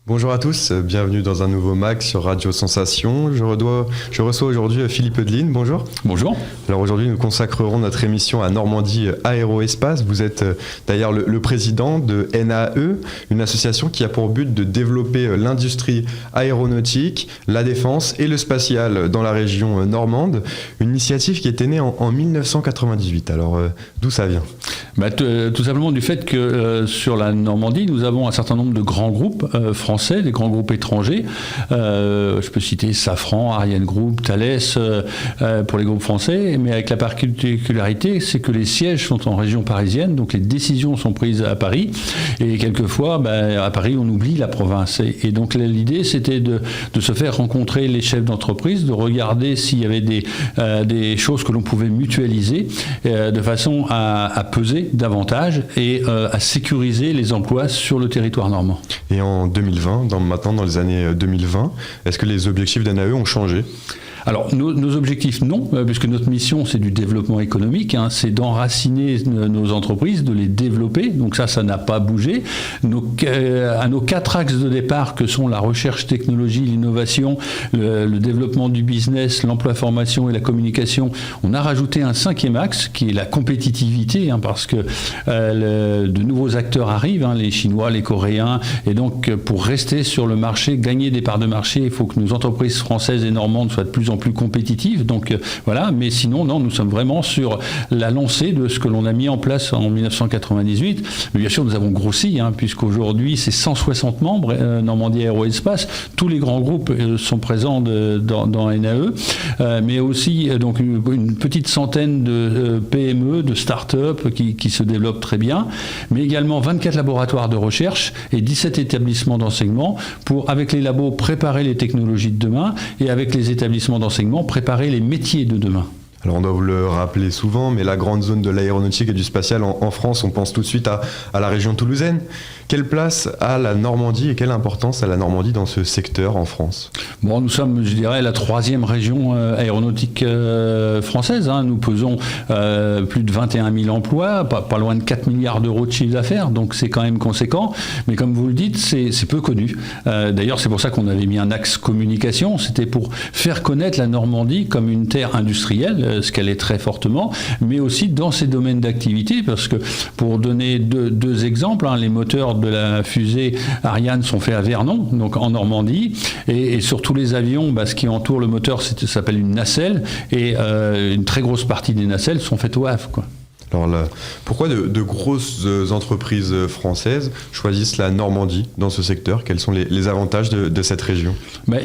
Bonjour à tous, bienvenue dans un nouveau MAG sur Radio Sensation. Je reçois aujourd'hui Philippe Eudeline, bonjour. Bonjour. Alors aujourd'hui nous consacrerons notre émission à Normandie Aéroespace. Vous êtes d'ailleurs le président de NAE, une association qui a pour but de développer l'industrie aéronautique, la défense et le spatial dans la région normande. Une initiative qui était née en 1998. Alors d'où ça vient ? Tout simplement du fait que sur la Normandie, nous avons un certain nombre de grands groupes français, des grands groupes étrangers. Je peux citer Safran, Ariane Group, Thales pour les groupes français, mais avec la particularité, c'est que les sièges sont en région parisienne, donc les décisions sont prises à Paris, et quelquefois, à Paris, on oublie la province. Et donc l'idée, c'était de se faire rencontrer les chefs d'entreprise, de regarder s'il y avait des choses que l'on pouvait mutualiser, de façon à peser davantage et à sécuriser les emplois sur le territoire normand. Et en 2020, maintenant dans les années 2020, est-ce que les objectifs d'NAE ont changé ? Alors, nos objectifs, non, puisque notre mission, c'est du développement économique, c'est d'enraciner nos entreprises, de les développer. Donc ça n'a pas bougé. À nos 4 axes de départ, que sont la recherche, technologie, l'innovation, le développement du business, l'emploi, formation et la communication, on a rajouté un 5e axe, qui est la compétitivité, parce que de nouveaux acteurs arrivent, les Chinois, les Coréens, et donc pour rester sur le marché, gagner des parts de marché, il faut que nos entreprises françaises et normandes soient de plus en plus compétitive, donc voilà, mais sinon non, nous sommes vraiment sur la lancée de ce que l'on a mis en place en 1998, mais bien sûr nous avons grossi, puisqu'aujourd'hui c'est 160 membres, Normandie Aéroespace, tous les grands groupes sont présents dans NAE, mais aussi donc une petite centaine de PME, de start-up qui se développent très bien, mais également 24 laboratoires de recherche et 17 établissements d'enseignement pour, avec les labos, préparer les technologies de demain et avec les établissements d'enseignement, préparer les métiers de demain. Alors on doit vous le rappeler souvent, mais la grande zone de l'aéronautique et du spatial en France, on pense tout de suite à la région toulousaine. Quelle place a la Normandie et quelle importance a la Normandie dans ce secteur en France ? Bon, nous sommes, je dirais, la 3e région aéronautique française. Nous pesons plus de 21 000 emplois, pas loin de 4 milliards d'euros de chiffre d'affaires, donc c'est quand même conséquent. Mais comme vous le dites, c'est peu connu. D'ailleurs, c'est pour ça qu'on avait mis un axe communication. C'était pour faire connaître la Normandie comme une terre industrielle, ce qu'elle est très fortement, mais aussi dans ses domaines d'activité, parce que pour donner deux exemples, les moteurs de la fusée Ariane sont faits à Vernon, donc en Normandie, et sur tous les avions, ce qui entoure le moteur, ça s'appelle une nacelle, et une très grosse partie des nacelles sont faites au Havre, Alors pourquoi de grosses entreprises françaises choisissent la Normandie dans ce secteur ? Quels sont les avantages de cette région ?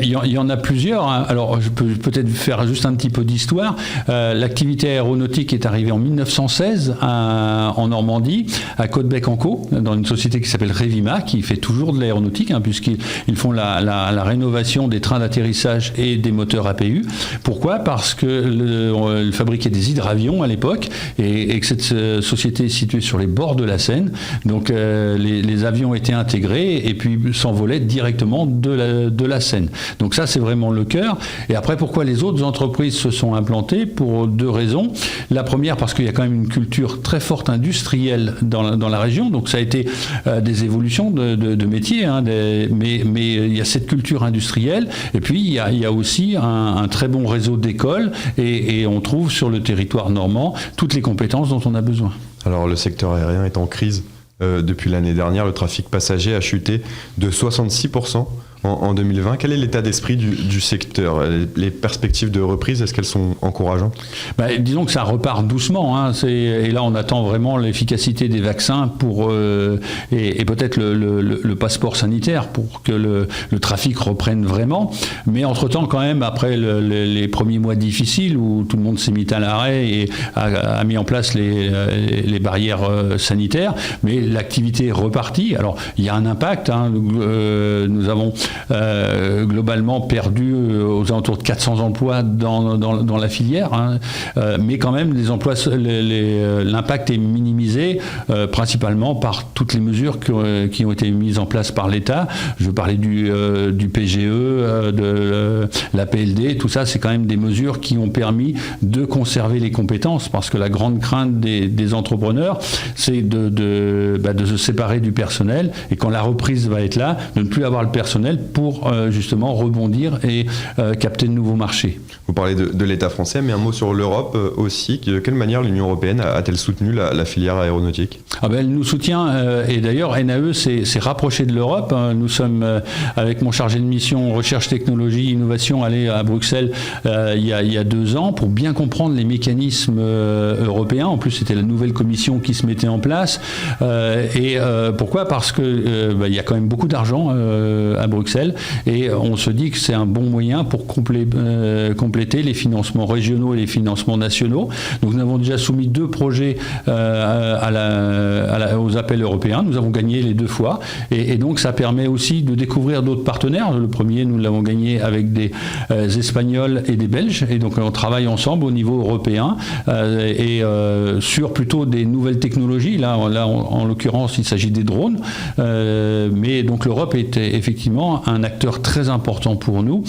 Il y en a plusieurs. Alors je peux peut-être faire juste un petit peu d'histoire. L'activité aéronautique est arrivée en 1916 en Normandie, à Côte-Bec-en-Caux, dans une société qui s'appelle Revima, qui fait toujours de l'aéronautique, puisqu'ils font la rénovation des trains d'atterrissage et des moteurs APU. Pourquoi ? Parce qu'ils fabriquaient des hydravions à l'époque, et que cette société est située sur les bords de la Seine, donc les avions étaient intégrés et puis s'envolaient directement de la Seine. Donc ça, c'est vraiment le cœur. Et après, pourquoi les autres entreprises se sont implantées ? Pour 2 raisons. La première, parce qu'il y a quand même une culture très forte industrielle dans la région, donc ça a été des évolutions de métiers, mais il y a cette culture industrielle, et puis il y a aussi un très bon réseau d'écoles, et on trouve sur le territoire normand toutes les compétences dont on a besoin. Alors le secteur aérien est en crise. Depuis l'année dernière, le trafic passager a chuté de 66% en 2020. Quel est l'état d'esprit du secteur ? Les perspectives de reprise, est-ce qu'elles sont encourageantes ? Disons que ça repart doucement. Et là, on attend vraiment l'efficacité des vaccins et peut-être le passeport sanitaire pour que le trafic reprenne vraiment. Mais entre-temps, quand même, après les premiers mois difficiles où tout le monde s'est mis à l'arrêt et a mis en place les barrières sanitaires, mais l'activité est repartie. Alors, il y a un impact. Nous avons globalement perdu aux alentours de 400 emplois dans la filière, hein. Mais quand même les emplois, l'impact est minimisé principalement par toutes les mesures qui ont été mises en place par l'État. Je parlais du PGE, de la PLD, tout ça, c'est quand même des mesures qui ont permis de conserver les compétences, parce que la grande crainte des entrepreneurs, c'est de se séparer du personnel, et quand la reprise va être là, de ne plus avoir le personnel pour justement rebondir et capter de nouveaux marchés. Vous parlez de l'État français, mais un mot sur l'Europe aussi. De quelle manière l'Union européenne a-t-elle soutenu la filière aéronautique ? Elle nous soutient, et d'ailleurs NAE s'est rapproché de l'Europe. Nous sommes, avec mon chargé de mission Recherche, Technologie, Innovation, allés à Bruxelles il y a 2 ans pour bien comprendre les mécanismes européens. En plus, c'était la nouvelle commission qui se mettait en place. Pourquoi ? Parce que il y a quand même beaucoup d'argent à Bruxelles, et on se dit que c'est un bon moyen pour compléter les financements régionaux et les financements nationaux. Donc nous avons déjà soumis 2 projets aux appels européens. Nous avons gagné les 2 fois, et donc ça permet aussi de découvrir d'autres partenaires. Le premier, nous l'avons gagné avec des Espagnols et des Belges, et donc on travaille ensemble au niveau européen sur plutôt des nouvelles technologies. Là en l'occurrence, il s'agit des drones, mais donc l'Europe est effectivement un acteur très important pour nous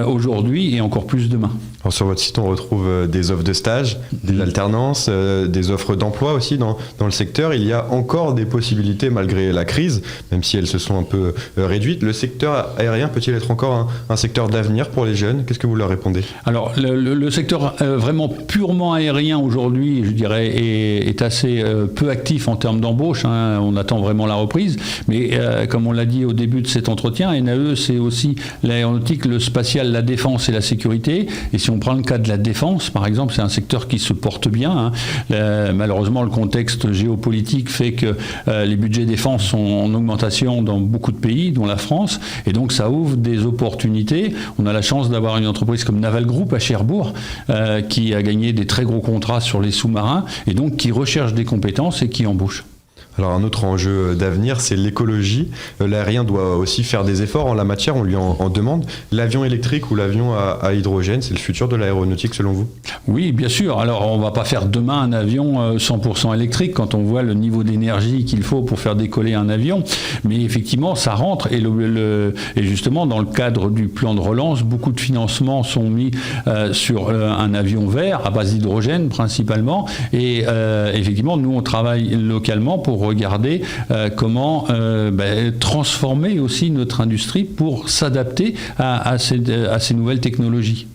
aujourd'hui, et encore plus demain. Alors sur votre site, on retrouve des offres de stage, des alternances, des offres d'emploi aussi dans le secteur. Il y a encore des possibilités malgré la crise, même si elles se sont un peu réduites. Le secteur aérien peut-il être encore un secteur d'avenir pour les jeunes ? Qu'est-ce que vous leur répondez ? Alors le secteur vraiment purement aérien aujourd'hui, je dirais, est assez peu actif en termes d'embauche, hein. On attend vraiment la reprise, mais comme on l'a dit au début de cet entretien, NAE c'est aussi l'aéronautique, le spatial, la défense et la sécurité. Et si on prend le cas de la défense, par exemple, c'est un secteur qui se porte bien, hein. Malheureusement, le contexte géopolitique fait que les budgets défense sont en augmentation dans beaucoup de pays, dont la France, et donc ça ouvre des opportunités. On a la chance d'avoir une entreprise comme Naval Group à Cherbourg, qui a gagné des très gros contrats sur les sous-marins, et donc qui recherche des compétences et qui embauche. Alors un autre enjeu d'avenir, c'est l'écologie. L'aérien doit aussi faire des efforts en la matière, on lui en demande. L'avion électrique ou l'avion à hydrogène, c'est le futur de l'aéronautique selon vous ? Oui, bien sûr. Alors on ne va pas faire demain un avion 100% électrique quand on voit le niveau d'énergie qu'il faut pour faire décoller un avion. Mais effectivement, ça rentre. Et justement, dans le cadre du plan de relance, beaucoup de financements sont mis sur un avion vert à base d'hydrogène principalement. Et effectivement, nous, on travaille localement pour regarder comment transformer aussi notre industrie pour s'adapter à ces nouvelles technologies.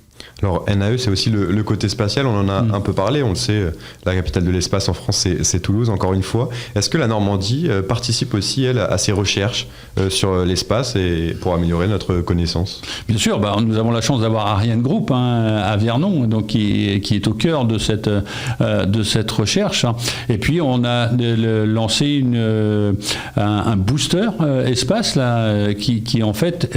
Alors NAE, c'est aussi le côté spatial, on en a un peu parlé, on le sait, la capitale de l'espace en France, c'est Toulouse, encore une fois. Est-ce que la Normandie participe aussi, elle, à ces recherches sur l'espace et pour améliorer notre connaissance ? Bien sûr, nous avons la chance d'avoir Ariane Group à Vernon, donc qui est au cœur de cette recherche. Et puis on a lancé un booster espace là, qui en fait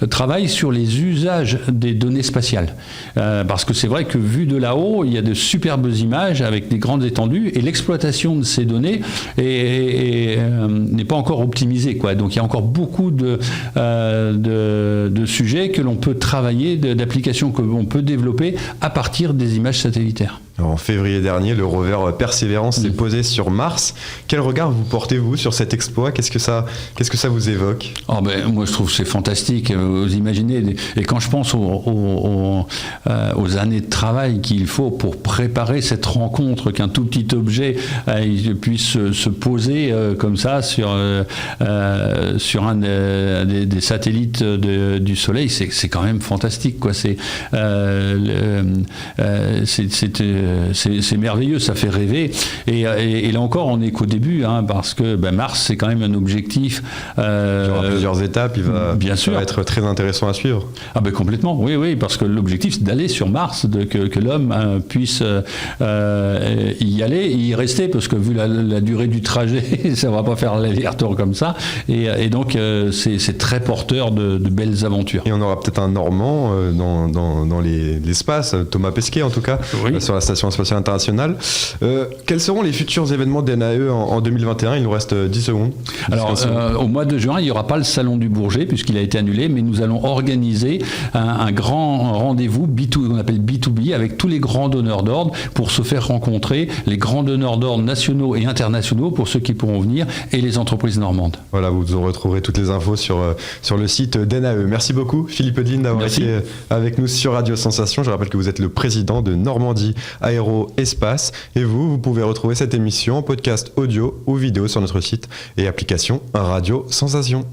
travaille sur les usages des données spatiales. Parce que c'est vrai que vu de là-haut, il y a de superbes images avec des grandes étendues, et l'exploitation de ces données n'est pas encore optimisée, quoi. Donc il y a encore beaucoup de sujets que l'on peut travailler, d'applications que l'on peut développer à partir des images satellitaires. Alors, en février dernier, le rover Persévérance s'est posé sur Mars. Quel regard vous portez-vous sur cet exploit ? Qu'est-ce que ça vous évoque ? Moi, je trouve que c'est fantastique. Vous imaginez, et quand je pense aux années de travail qu'il faut pour préparer cette rencontre, qu'un tout petit objet puisse se poser comme ça sur un des satellites du Soleil, c'est quand même fantastique, quoi. C'est merveilleux, ça fait rêver. Et là encore, on n'est qu'au début, hein, parce que Mars, c'est quand même un objectif. Il y aura plusieurs étapes, ça va être très intéressant à suivre. Complètement, oui, parce que l'objectif, c'est d'aller sur Mars, que l'homme puisse y aller et y rester, parce que vu la durée du trajet, ça ne va pas faire l'aller-retour comme ça. Et donc, c'est très porteur de belles aventures. Et on aura peut-être un Normand dans l'espace, Thomas Pesquet en tout cas, sur la station Station spatiale internationale. Quels seront les futurs événements d'NAE en 2021 ? Il nous reste 10 secondes. Alors, au mois de juin, il n'y aura pas le Salon du Bourget, puisqu'il a été annulé, mais nous allons organiser un grand rendez-vous qu'on appelle B2B, avec tous les grands donneurs d'ordre, pour se faire rencontrer les grands donneurs d'ordre nationaux et internationaux, pour ceux qui pourront venir, et les entreprises normandes. Voilà, vous retrouverez toutes les infos sur le site d'NAE. Merci beaucoup, Philippe Odeline, d'avoir été avec nous sur Radio Sensation. Je rappelle que vous êtes le président de Normandie Aéro-Espace. Et vous pouvez retrouver cette émission en podcast audio ou vidéo sur notre site et application Radio Sensation.